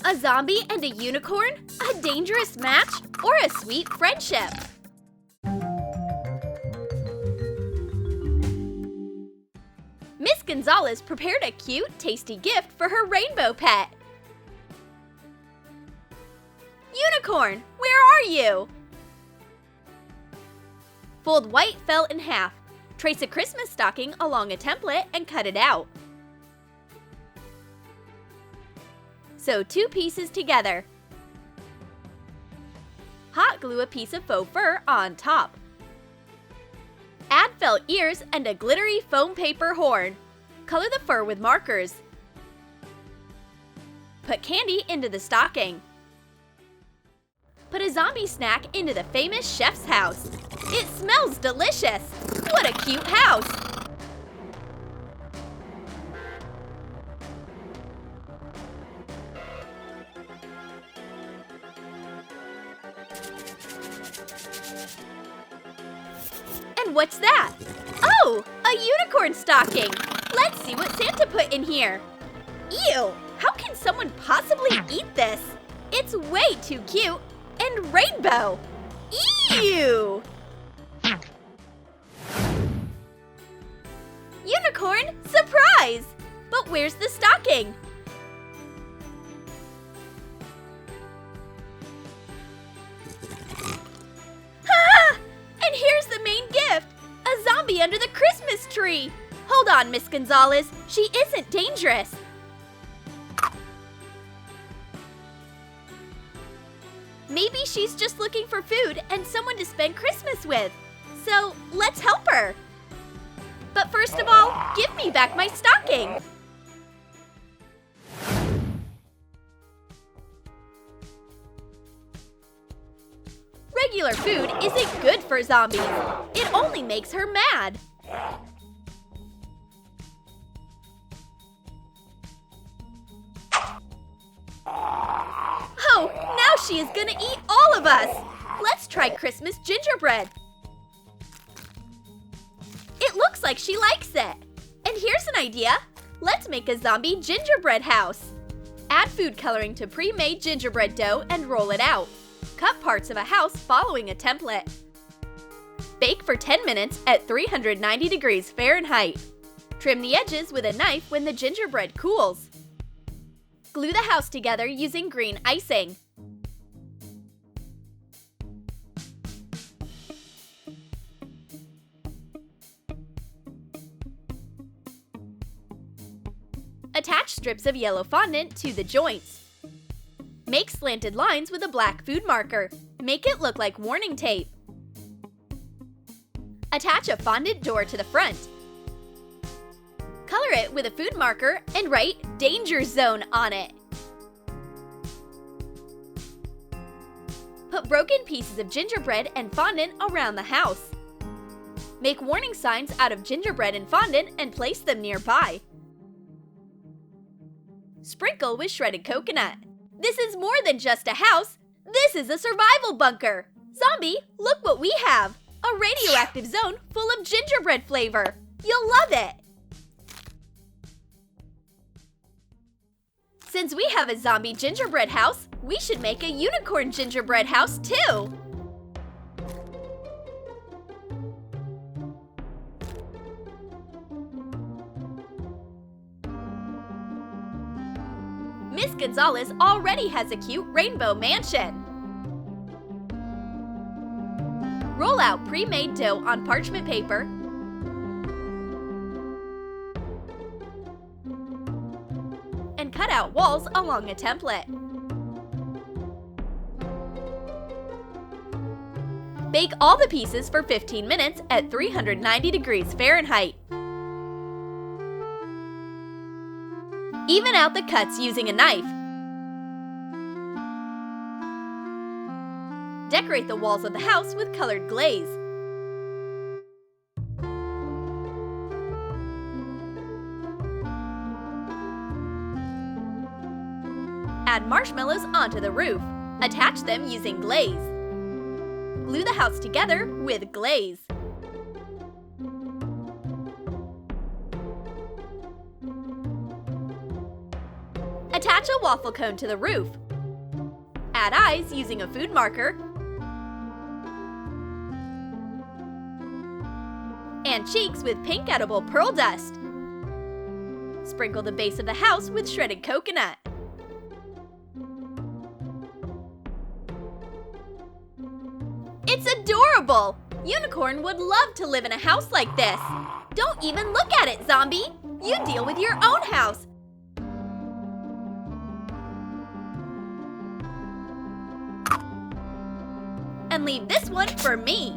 A zombie and a unicorn? A dangerous match? Or a sweet friendship? Miss Gonzalez prepared a cute, tasty gift for her rainbow pet. Unicorn, where are you? Fold white felt in half. Trace a Christmas stocking along a template and cut it out. Sew 2 pieces together. Hot glue a piece of faux fur on top. Add felt ears and a glittery foam paper horn. Color the fur with markers. Put candy into the stocking. Put a zombie snack into the famous chef's house. It smells delicious! What a cute house! And what's that? Oh, a unicorn stocking! Let's see what Santa put in here. Ew! How can someone possibly eat this? It's way too cute and rainbow! Ew! Unicorn, surprise! But where's the stocking? Ah! And here's the main gift! A zombie under the Christmas tree! Hold on, Miss Gonzalez. She isn't dangerous. Maybe she's just looking for food and someone to spend Christmas with. So, let's help her. But first of all, give me back my stocking. Regular food isn't good for zombies. It only makes her mad. Oh, now she is gonna eat all of us. Let's try Christmas gingerbread. It looks like she likes it. And here's an idea. Let's make a zombie gingerbread house. Add food coloring to pre-made gingerbread dough and roll it out. Cut parts of a house following a template. Bake for 10 minutes at 390 degrees Fahrenheit. Trim the edges with a knife when the gingerbread cools. Glue the house together using green icing. Attach strips of yellow fondant to the joints. Make slanted lines with a black food marker. Make it look like warning tape. Attach a fondant door to the front. Color it with a food marker and write Danger Zone on it. Put broken pieces of gingerbread and fondant around the house. Make warning signs out of gingerbread and fondant and place them nearby. Sprinkle with shredded coconut. This is more than just a house. This is a survival bunker. Zombie, look what we have. A radioactive zone full of gingerbread flavor. You'll love it. Since we have a zombie gingerbread house, we should make a unicorn gingerbread house too. Miss Gonzalez already has a cute rainbow mansion. Roll out pre-made dough on parchment paper. And cut out walls along a template. Bake all the pieces for 15 minutes at 390 degrees Fahrenheit. Even out the cuts using a knife. Decorate the walls of the house with colored glaze. Add marshmallows onto the roof. Attach them using glaze. Glue the house together with glaze. Attach a waffle cone to the roof. Add eyes using a food marker. And cheeks with pink edible pearl dust. Sprinkle the base of the house with shredded coconut. It's adorable! Unicorn would love to live in a house like this. Don't even look at it, Zombie! You deal with your own house. And leave this one for me.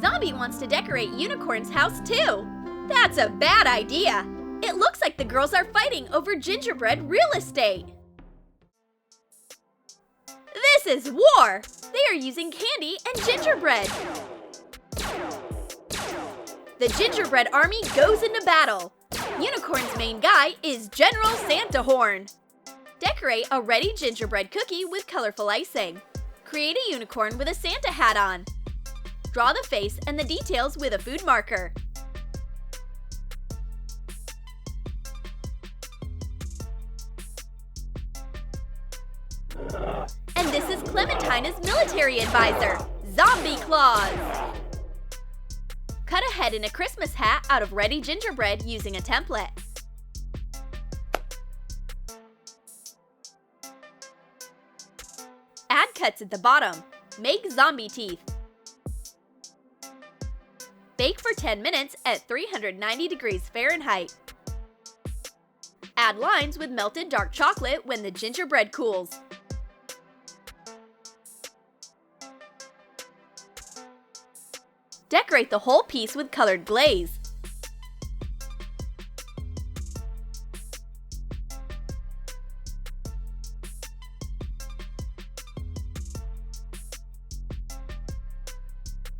Zombie wants to decorate Unicorn's house too. That's a bad idea. It looks like the girls are fighting over gingerbread real estate. This is war! They are using candy and gingerbread. The gingerbread army goes into battle. Unicorn's main guy is General Santa Horn. Decorate a ready gingerbread cookie with colorful icing. Create a unicorn with a Santa hat on. Draw the face and the details with a food marker. And this is Clementina's military advisor, Zombie Claus. Cut a head in a Christmas hat out of ready gingerbread using a template. Add cuts at the bottom. Make zombie teeth. Bake for 10 minutes at 390 degrees Fahrenheit. Add lines with melted dark chocolate when the gingerbread cools. Decorate the whole piece with colored glaze.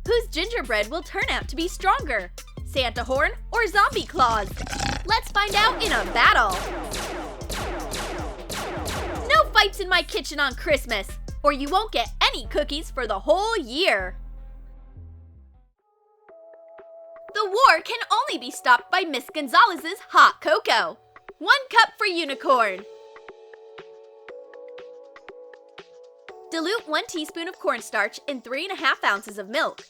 Whose gingerbread will turn out to be stronger? Santa Horn or Zombie Claus? Let's find out in a battle! No fights in my kitchen on Christmas, or you won't get any cookies for the whole year! The war can only be stopped by Miss Gonzalez's hot cocoa. 1 cup for Unicorn. Dilute 1 teaspoon of cornstarch in 3½ ounces of milk.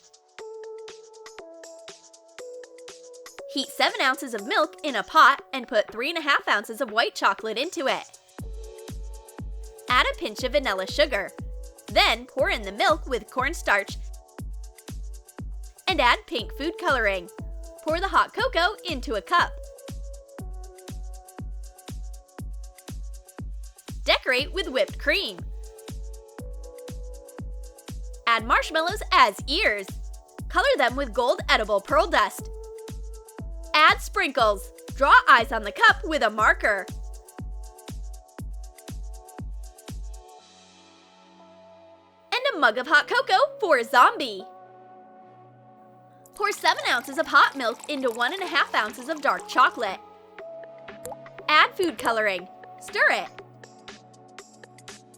Heat 7 ounces of milk in a pot and put 3½ ounces of white chocolate into it. Add a pinch of vanilla sugar. Then pour in the milk with cornstarch and add pink food coloring. Pour the hot cocoa into a cup. Decorate with whipped cream. Add marshmallows as ears. Color them with gold edible pearl dust. Add sprinkles. Draw eyes on the cup with a marker. And a mug of hot cocoa for Zombie. Pour 7 ounces of hot milk into 1½ ounces of dark chocolate. Add food coloring. Stir it.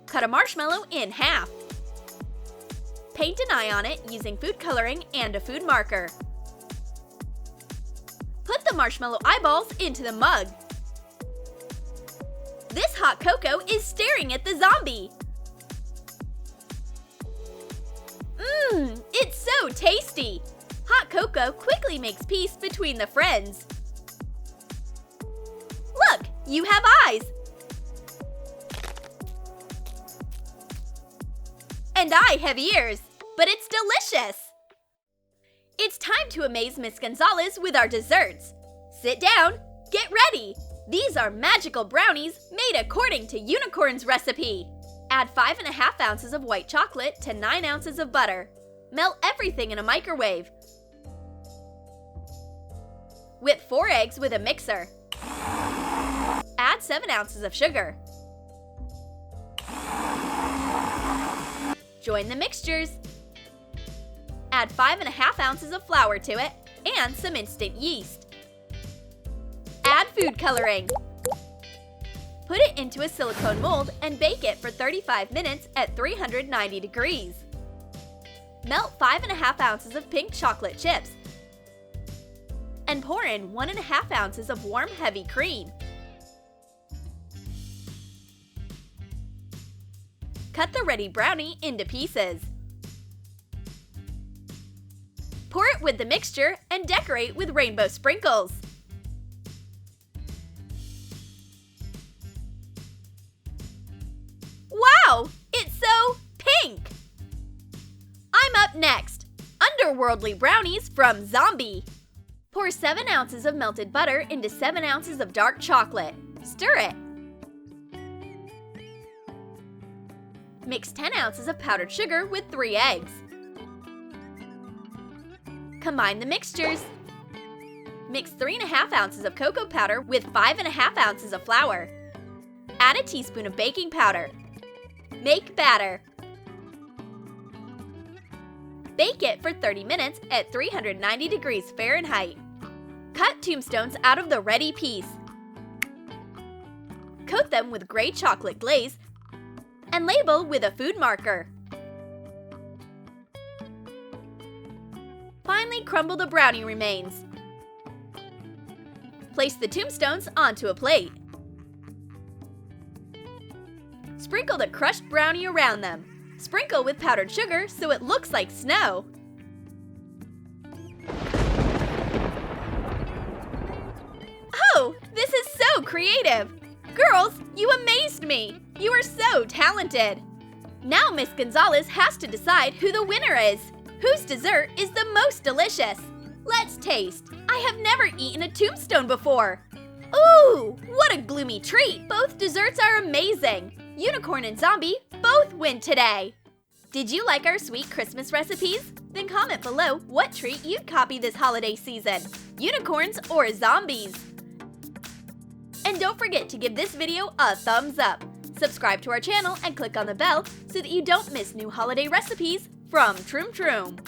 Cut a marshmallow in half. Paint an eye on it using food coloring and a food marker. Put the marshmallow eyeballs into the mug. This hot cocoa is staring at the zombie. It's so tasty! Hot cocoa quickly makes peace between the friends. Look, you have eyes! And I have ears, but it's delicious! It's time to amaze Miss Gonzalez with our desserts. Sit down, get ready! These are magical brownies made according to Unicorn's recipe. Add 5½ ounces of white chocolate to 9 ounces of butter. Melt everything in a microwave. Whip 4 eggs with a mixer. Add 7 ounces of sugar. Join the mixtures. Add 5½ ounces of flour to it and some instant yeast. Add food coloring. Put it into a silicone mold and bake it for 35 minutes at 390 degrees. Melt 5½ ounces of pink chocolate chips and pour in 1½ ounces of warm heavy cream. Cut the ready brownie into pieces. Pour it with the mixture and decorate with rainbow sprinkles. Wow! It's so pink! I'm up next! Underworldly brownies from Zombie. Pour 7 ounces of melted butter into 7 ounces of dark chocolate. Stir it. Mix 10 ounces of powdered sugar with 3 eggs. Combine the mixtures. Mix 3½ ounces of cocoa powder with 5½ ounces of flour. Add a teaspoon of baking powder. Make batter. Bake it for 30 minutes at 390 degrees Fahrenheit. Cut tombstones out of the ready piece. Coat them with gray chocolate glaze and label with a food marker. Finally, crumble the brownie remains. Place the tombstones onto a plate. Sprinkle the crushed brownie around them. Sprinkle with powdered sugar so it looks like snow. Oh, this is so creative! Girls, you amazed me! You are so talented! Now Miss Gonzalez has to decide who the winner is. Whose dessert is the most delicious? Let's taste. I have never eaten a tombstone before. Ooh, what a gloomy treat! Both desserts are amazing. Unicorn and Zombie both win today. Did you like our sweet Christmas recipes? Then comment below what treat you'd copy this holiday season, unicorns or zombies. And don't forget to give this video a thumbs up. Subscribe to our channel and click on the bell so that you don't miss new holiday recipes from Troom.